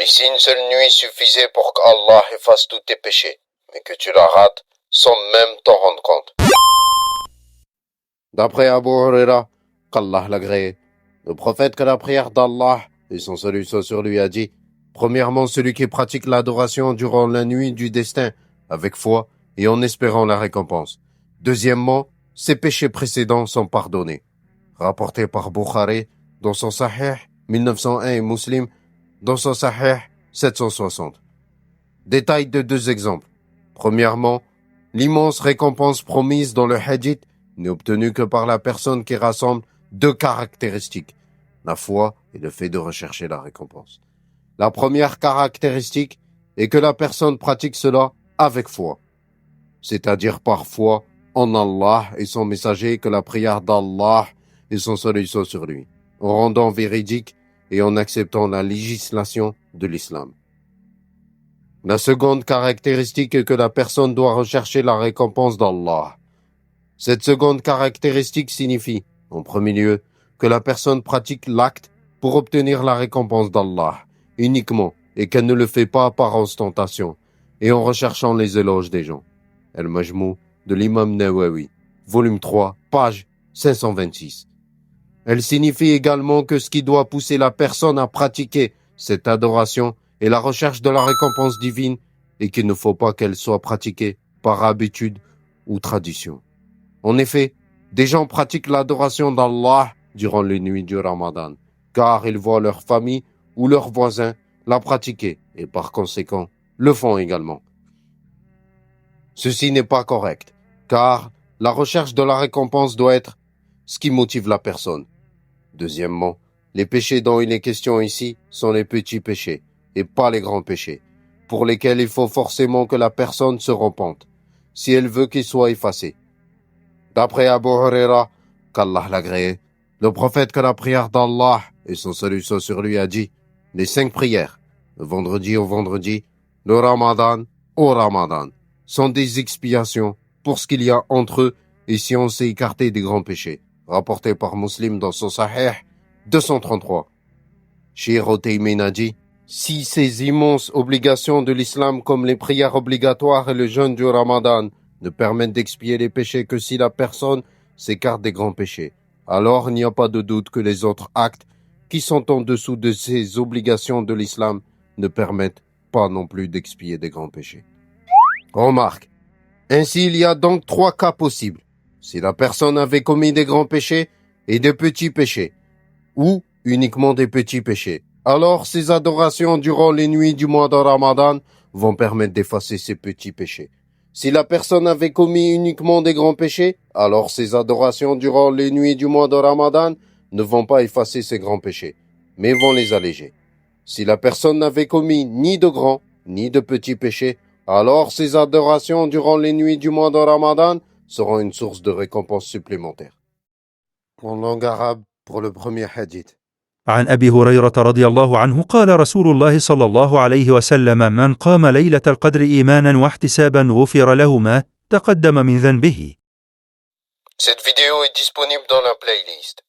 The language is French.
Et si une seule nuit suffisait pour qu'Allah efface tous tes péchés, mais que tu la rates sans même t'en rendre compte. D'après Abu Huraira, qu'Allah l'agréé, le prophète que la prière d'Allah et son salut soit sur lui a dit, premièrement, celui qui pratique l'adoration durant la nuit du destin, avec foi et en espérant la récompense. Deuxièmement, ses péchés précédents sont pardonnés. Rapporté par Bukhari dans son Sahih 1901 et Muslim dans son Sahih 760. Détail de 2 exemples. Premièrement, l'immense récompense promise dans le hadith n'est obtenue que par la personne qui rassemble 2 caractéristiques, la foi et le fait de rechercher la récompense. La première caractéristique est que la personne pratique cela avec foi, c'est-à-dire par foi en Allah et son messager, que la prière d'Allah et son salut soit sur lui, en rendant véridique et en acceptant la législation de l'islam. La seconde caractéristique est que la personne doit rechercher la récompense d'Allah. Cette seconde caractéristique signifie, en premier lieu, que la personne pratique l'acte pour obtenir la récompense d'Allah uniquement et qu'elle ne le fait pas par ostentation et en recherchant les éloges des gens. Al-Majmou de l'imam Nawawi, volume 3, page 526. Elle signifie également que ce qui doit pousser la personne à pratiquer cette adoration est la recherche de la récompense divine et qu'il ne faut pas qu'elle soit pratiquée par habitude ou tradition. En effet, des gens pratiquent l'adoration d'Allah durant les nuits du Ramadan, car ils voient leur famille ou leurs voisins la pratiquer et par conséquent le font également. Ceci n'est pas correct, car la recherche de la récompense doit être ce qui motive la personne. Deuxièmement, les péchés dont il est question ici sont les petits péchés et pas les grands péchés, pour lesquels il faut forcément que la personne se repente, si elle veut qu'ils soient effacés. D'après Abu Huraira, qu'Allah l'agréé, le prophète que la prière d'Allah et son salut soit sur lui a dit, les 5 prières, le vendredi au vendredi, le Ramadan au Ramadan, sont des expiations pour ce qu'il y a entre eux et si on s'est écarté des grands péchés, rapporté par Muslim dans son Sahih 233. Cheikh Uthaymeen a dit, si ces immenses obligations de l'islam comme les prières obligatoires et le jeûne du Ramadan ne permettent d'expier les péchés que si la personne s'écarte des grands péchés, alors il n'y a pas de doute que les autres actes qui sont en dessous de ces obligations de l'islam ne permettent pas non plus d'expier des grands péchés. Remarque, ainsi il y a donc 3 cas possibles. Si la personne avait commis des grands péchés et des petits péchés, ou uniquement des petits péchés, alors ces adorations durant les nuits du mois de Ramadan vont permettre d'effacer ces petits péchés. Si la personne avait commis uniquement des grands péchés, alors ces adorations durant les nuits du mois de Ramadan ne vont pas effacer ces grands péchés, mais vont les alléger. Si la personne n'avait commis ni de grands, ni de petits péchés, alors ces adorations durant les nuits du mois de Ramadan seront une source de récompense supplémentaire. En langue arabe, pour le premier hadith. عن أبي هريرة رضي الله عنه قال رسول الله صلى الله عليه وسلم من قام ليلة القدر إيمانا واحتسابا غفر له ما تقدم من ذنبه. Cette vidéo est disponible dans la playlist.